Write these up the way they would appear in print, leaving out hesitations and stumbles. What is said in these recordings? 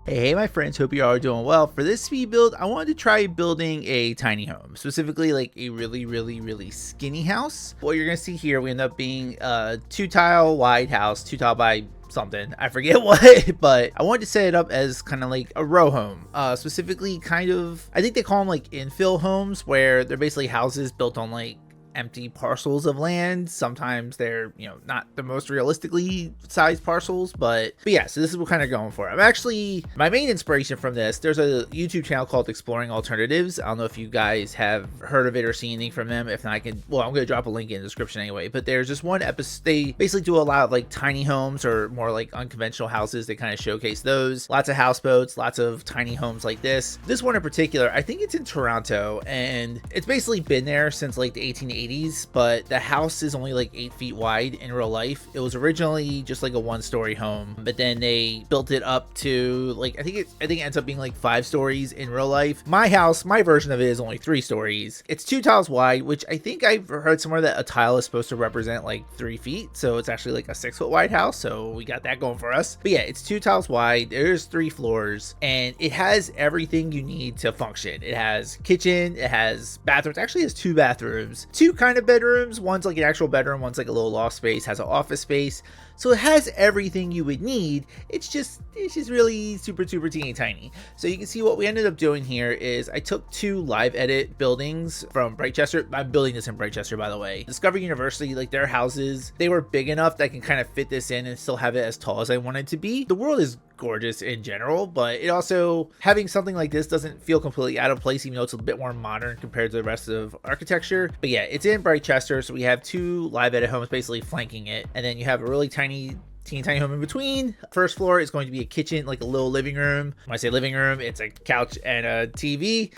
Hey my friends, hope you all are doing well. For this speed build, I wanted to try building a tiny home, specifically like a really skinny house. What you're gonna see here, we end up being a 2-tile wide house, 2-tile by something, I forget what, but I wanted to set it up as kind of like a row home, specifically kind of, I think they call them like infill homes, where they're basically houses built on like empty parcels of land. Sometimes they're, not the most realistically sized parcels, but yeah, so this is what kind of going for. I'm actually, my main inspiration from this, there's a YouTube channel called Exploring Alternatives. I don't know if you guys have heard of it or seen anything from them. If not, I'm going to drop a link in the description anyway, but there's just one episode, they basically do a lot of like tiny homes or more like unconventional houses. They kind of showcase those, lots of houseboats, lots of tiny homes like this one in particular. I think it's in Toronto, and it's basically been there since like the 1880s, but the house is only like 8 feet wide in real life. It was originally just like a 1-story home, but then they built it up to like, I think it ends up being like 5 stories in real life. My house, my version of it, is only 3 stories. It's 2 tiles wide, which I think I've heard somewhere that a tile is supposed to represent like 3 feet, so it's actually like a 6-foot wide house, so we got that going for us. But yeah, it's 2 tiles wide, there's 3 floors, and it has everything you need to function. It has kitchen, it has bathrooms, actually has 2 bathrooms, 2 kind of bedrooms. One's like an actual bedroom, one's like a little loft space, has an office space. So it has everything you would need. It's just really super teeny tiny. So you can see what we ended up doing here is I took 2 live edit buildings from Brightchester. I'm building this in Brightchester, by the way. Discovery University, like their houses, they were big enough that I can kind of fit this in and still have it as tall as I want it to be. The world is gorgeous in general, but it also, having something like this doesn't feel completely out of place, even though it's a bit more modern compared to the rest of architecture. But yeah, it's in Brightchester, so we have 2 live edit homes basically flanking it, and then you have a really teeny tiny home in between. First floor is going to be a kitchen, like a little living room. When I say living room, it's a couch and a TV.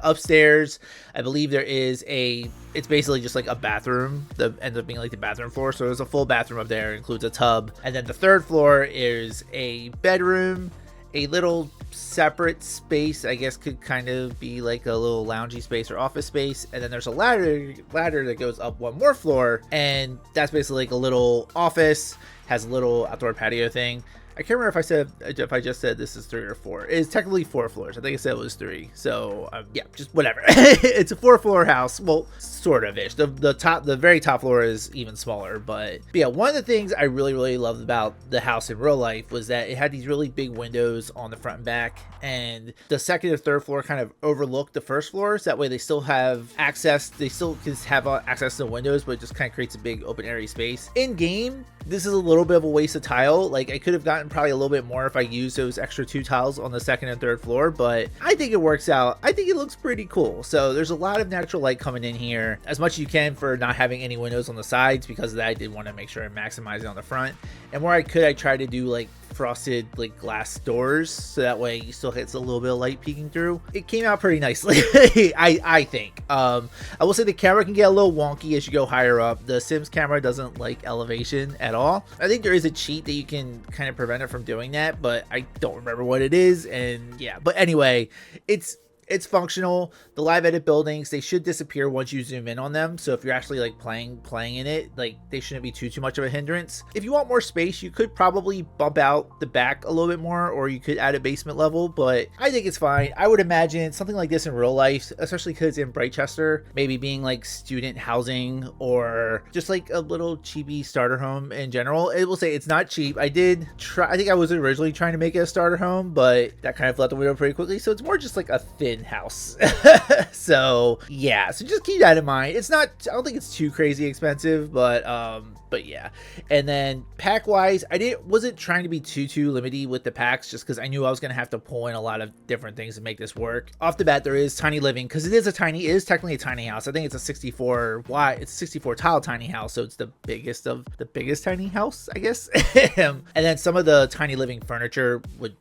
Upstairs, I believe there is it's basically just like a bathroom that ends up being like the bathroom floor. So there's a full bathroom up there, includes a tub. And then the 3rd floor is a bedroom, a little separate space, I guess could kind of be like a little loungy space or office space, and then there's a ladder that goes up 1 more floor, and that's basically like a little office, has a little outdoor patio thing. I can't remember if I just said this is 3 or 4. It's technically 4 floors. I think I said it was 3. So yeah, just whatever. It's a 4-floor house. Well, sort of ish. The very top floor is even smaller. But yeah, one of the things I really loved about the house in real life was that it had these really big windows on the front and back, and the 2nd and 3rd floor kind of overlook the 1st floor. So that way they still have access. They still can have access to the windows, but it just kind of creates a big open area space. In game, this is a little bit of a waste of tile. Like I could have gotten probably a little bit more if I used those extra 2 tiles on the 2nd and 3rd floor, but I think it works out. I think it looks pretty cool. So there's a lot of natural light coming in here, as much as you can for not having any windows on the sides. Because of that, I did want to make sure I maximize it on the front, and where I could, I tried to do like frosted like glass doors, so that way you still get a little bit of light peeking through. It came out pretty nicely. I think I will say the camera can get a little wonky as you go higher up. The Sims camera doesn't like elevation at all. I think there is a cheat that you can kind of prevent it from doing that, but I don't remember what it is. And yeah, but anyway, it's functional. The live edit buildings, they should disappear once you zoom in on them. So if you're actually like playing in it, like they shouldn't be too much of a hindrance. If you want more space, you could probably bump out the back a little bit more, or you could add a basement level, but I think it's fine. I would imagine something like this in real life, especially because in Brightchester, maybe being like student housing or just like a little cheapy starter home in general. It will say it's not cheap. I think I was originally trying to make it a starter home, but that kind of left the window pretty quickly. So it's more just like a thin house. So yeah, so just keep that in mind. It's not, I don't think it's too crazy expensive, but yeah. And then pack wise, I wasn't trying to be too limity with the packs, just because I knew I was gonna have to pull in a lot of different things to make this work. Off the bat, there is tiny living, because it is technically a tiny house. I think it's a 64 tile tiny house, so it's the biggest tiny house, I guess. And then some of the tiny living furniture would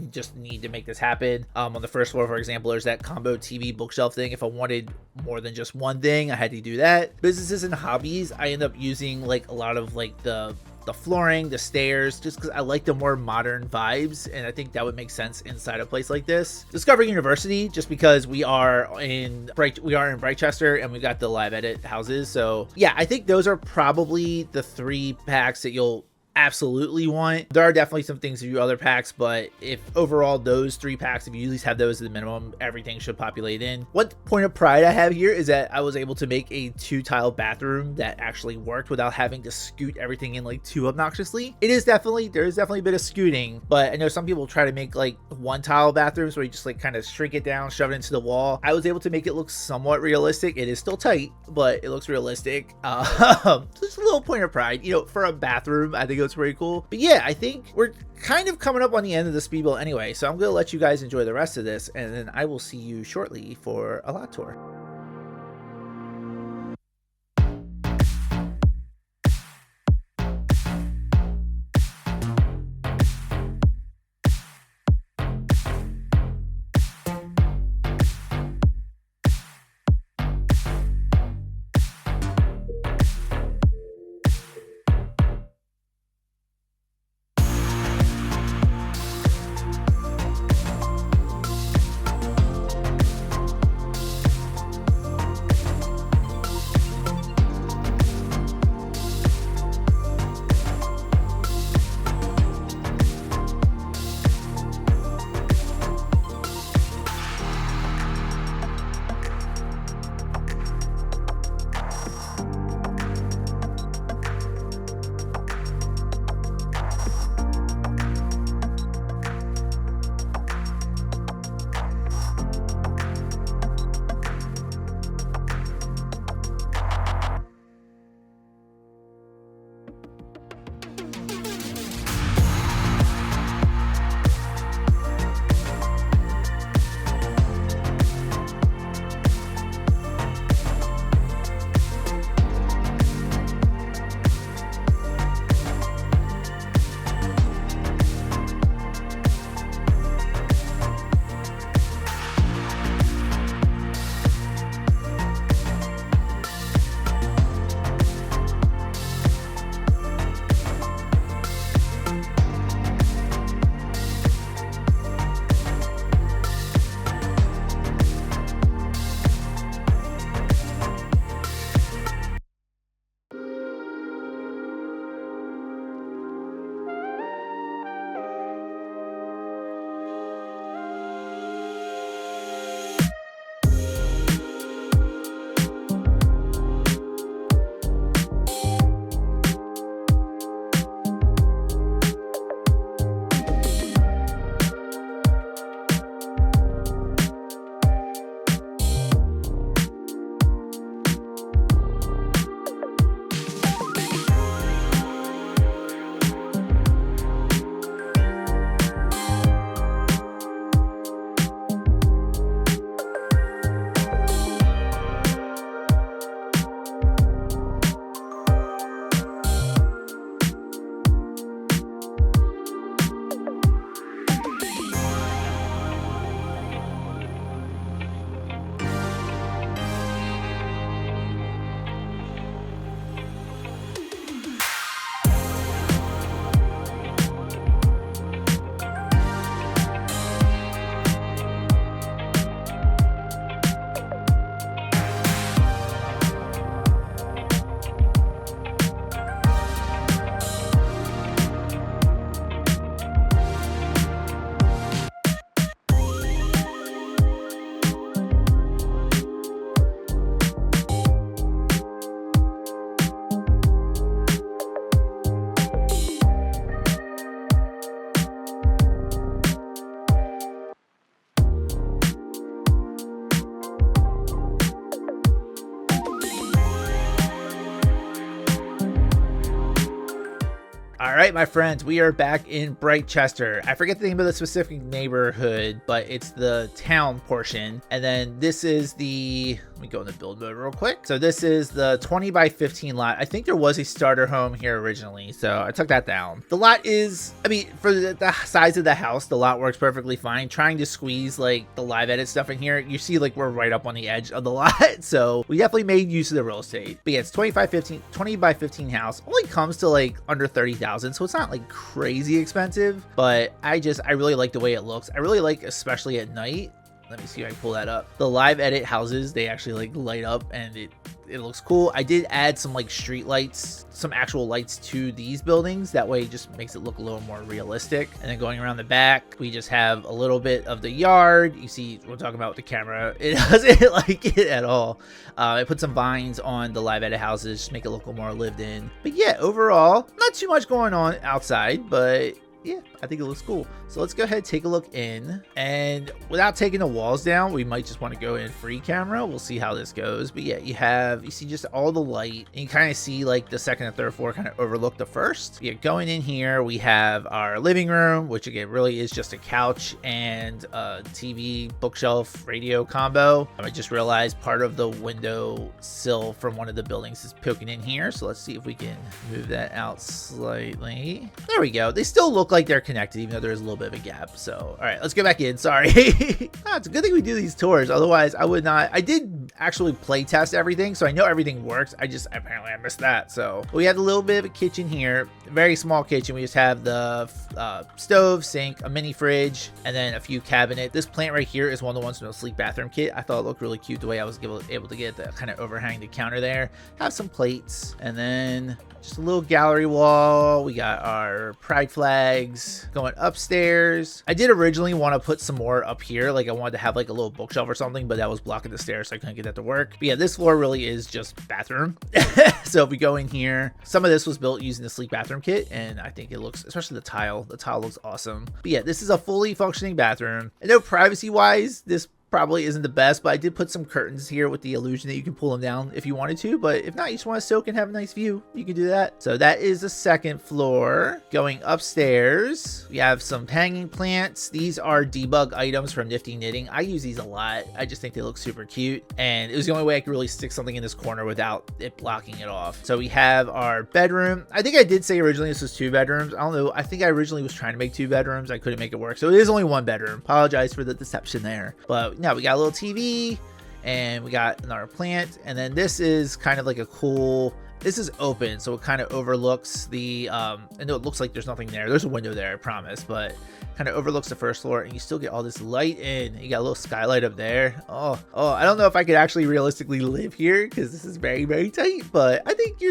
just need to make this happen. On the 1st floor, for example, there's that combo TV bookshelf thing. If I wanted more than just one thing, I had to do that. Businesses and hobbies, I end up using like a lot of like the flooring, the stairs, just because I like the more modern vibes, and I think that would make sense inside a place like this. Discovery University, just because we are in Brightchester and we got the live edit houses. So yeah, I think those are probably the 3 packs that you'll absolutely want. There are definitely some things to do other packs, but if overall those 3 packs, if you at least have those at the minimum, everything should populate in. One point of pride I have here is that I was able to make a 2-tile bathroom that actually worked without having to scoot everything in like too obnoxiously. There is definitely a bit of scooting, but I know some people try to make like 1-tile bathrooms where you just like kind of shrink it down, shove it into the wall. I was able to make it look somewhat realistic. It is still tight, but it looks realistic. Just a little point of pride, you know, for a bathroom. I think it's pretty cool. But yeah, I think we're kind of coming up on the end of the speed build anyway, so I'm gonna let you guys enjoy the rest of this, and then I will see you shortly for a lot tour. All right, my friends, we are back in Brightchester. I forget the name of the specific neighborhood, but it's the town portion. And then this is the, let me go into build mode real quick. So this is the 20 by 15 lot. I think there was a starter home here originally, so I took that down. The lot is, I mean, for the size of the house, the lot works perfectly fine. Trying to squeeze like the live edit stuff in here, you see like we're right up on the edge of the lot. So we definitely made use of the real estate. But yeah, it's 20 by 15 house. Only comes to like under 30,000. So it's not like crazy expensive, but I really like the way it looks. I really like, especially at night. Let me see if I can pull that up. The live edit houses, they actually like light up and it it looks cool. I did add some like street lights, some actual lights to these buildings. That way it just makes it look a little more realistic. And then going around the back, we just have a little bit of the yard. You see, we're talking about with the camera, it doesn't like it at all. I put some vines on the live edit houses, just make it look a little more lived in. But yeah, overall, not too much going on outside, but yeah, I think it looks cool. So let's go ahead and take a look in, and without taking the walls down, we might just want to go in free camera. We'll see how this goes. But yeah, you see just all the light, and you kind of see like the second and third floor kind of overlook the first. Yeah, going in here, we have our living room, which again really is just a couch and a TV, bookshelf, radio combo. I just realized part of the window sill from one of the buildings is poking in here, so let's see if we can move that out slightly. There we go. They still look like they're connected, even though there's a little bit of a gap. So all right, let's go back in. Sorry. It's a good thing we do these tours, otherwise I would not. I did actually play test everything, so I know everything works. Apparently I missed that. So we have a little bit of a kitchen here, very small kitchen. We just have the stove, sink, a mini fridge, and then a few cabinets. This plant right here is one of the ones from the sleek bathroom kit. I thought it looked really cute the way I was able to get the kind of overhang the counter there. Have some plates, and then just a little gallery wall. We got our pride flags. Going upstairs, I did originally want to put some more up here, like I wanted to have like a little bookshelf or something, but that was blocking the stairs, so I couldn't get that to work. But yeah, this floor really is just bathroom. So if we go in here, some of this was built using the sleek bathroom kit, and I think it looks, especially the tile looks awesome. But yeah, this is a fully functioning bathroom. I know privacy wise this probably isn't the best, but I did put some curtains here with the illusion that you can pull them down if you wanted to, but if not, you just want to soak and have a nice view, you can do that. So that is the second floor. Going upstairs, we have some hanging plants. These are debug items from Nifty Knitting. I use these a lot. I just think they look super cute, and it was the only way I could really stick something in this corner without it blocking it off. So we have our bedroom. I think I did say originally this was 2 bedrooms. I don't know. I think I originally was trying to make 2 bedrooms. I couldn't make it work, so it is only 1 bedroom. Apologize for the deception there, but now we got a little TV, and we got another plant, and then this is kind of like a cool, this is open, so it kind of overlooks the I know it looks like there's nothing there, there's a window there, I promise, but kind of overlooks the first floor, and you still get all this light in. You got a little skylight up there. Oh, I don't know if I could actually realistically live here because this is very, very tight, but I think you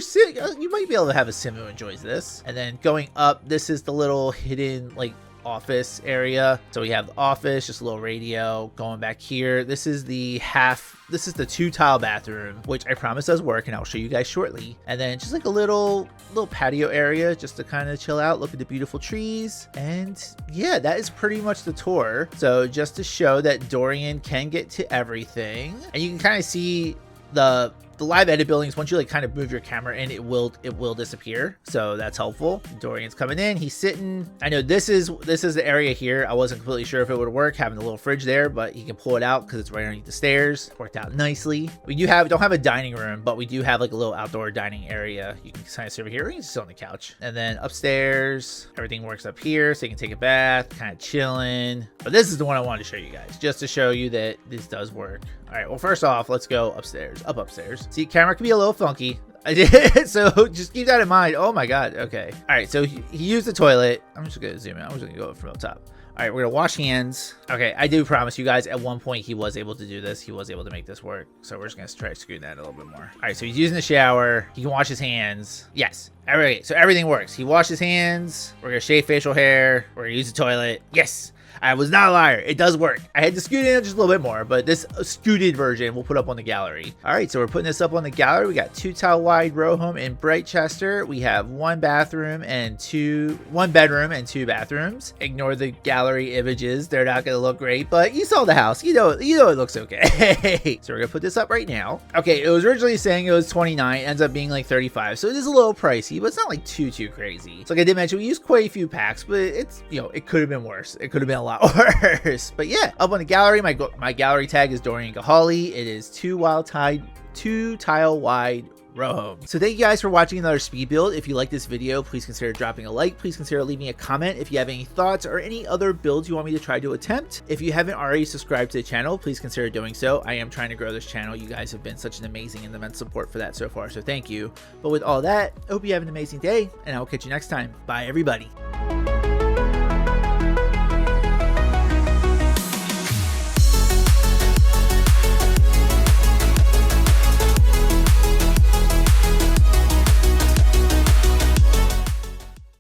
might be able to have a sim who enjoys this. And then going up, this is the little hidden like office area. So we have the office, just a little radio. Going back here, this is the 2 tile bathroom, which I promise does work, and I'll show you guys shortly. And then just like a little patio area just to kind of chill out, look at the beautiful trees. And yeah, that is pretty much the tour. So just to show that Dorian can get to everything, and you can kind of see the live edit buildings. Once you like kind of move your camera in, it will disappear, so that's helpful. Dorian's coming in, he's sitting. I know this is the area here. I wasn't completely sure if it would work having the little fridge there, but he can pull it out because it's right underneath the stairs. Worked out nicely. We don't have a dining room, but we do have like a little outdoor dining area. You can kind of sit over here, or you can sit on the couch. And then upstairs, everything works up here, so you can take a bath, kind of chilling. But this is the one I wanted to show you guys, just to show you that this does work. All right, well, first off, let's go upstairs. Upstairs. See, camera can be a little funky. I did, so just keep that in mind. Oh my god, okay. All right, so he used the toilet. I'm just gonna zoom in. I'm just gonna go from the top. All right, we're gonna wash hands. Okay, I do promise you guys, at one point he was able to do this. He was able to make this work. So we're just gonna try to screw that a little bit more. All right, so he's using the shower. He can wash his hands. Yes. All right, so everything works. He washed his hands. We're gonna shave facial hair. We're gonna use the toilet. Yes. I was not a liar. It does work. I had to scoot in just a little bit more, but this scooted version we'll put up on the gallery. All right, so we're putting this up on the gallery. We got 2 tile wide Rowhome in Brightchester. We have 1 bedroom and 2 bathrooms. Ignore the gallery images. They're not gonna look great, but you saw the house. You know it looks okay. So we're gonna put this up right now. Okay, it was originally saying it was 29, ends up being like 35. So it is a little pricey, but it's not like too crazy. So like I did mention, we used quite a few packs, but it's, it could have been worse. It could have been a lot worse. But yeah, up on the gallery, my gallery tag is DorianKoholi. It is 2 tile wide Rowhome. So thank you guys for watching another speed build. If you like this video, please consider dropping a like. Please consider leaving a comment if you have any thoughts or any other builds you want me to try to attempt. If you haven't already subscribed to the channel, please consider doing so. I am trying to grow this channel. You guys have been such an amazing and immense support for that so far, so thank you. But with all that, I hope you have an amazing day, and I'll catch you next time. Bye everybody.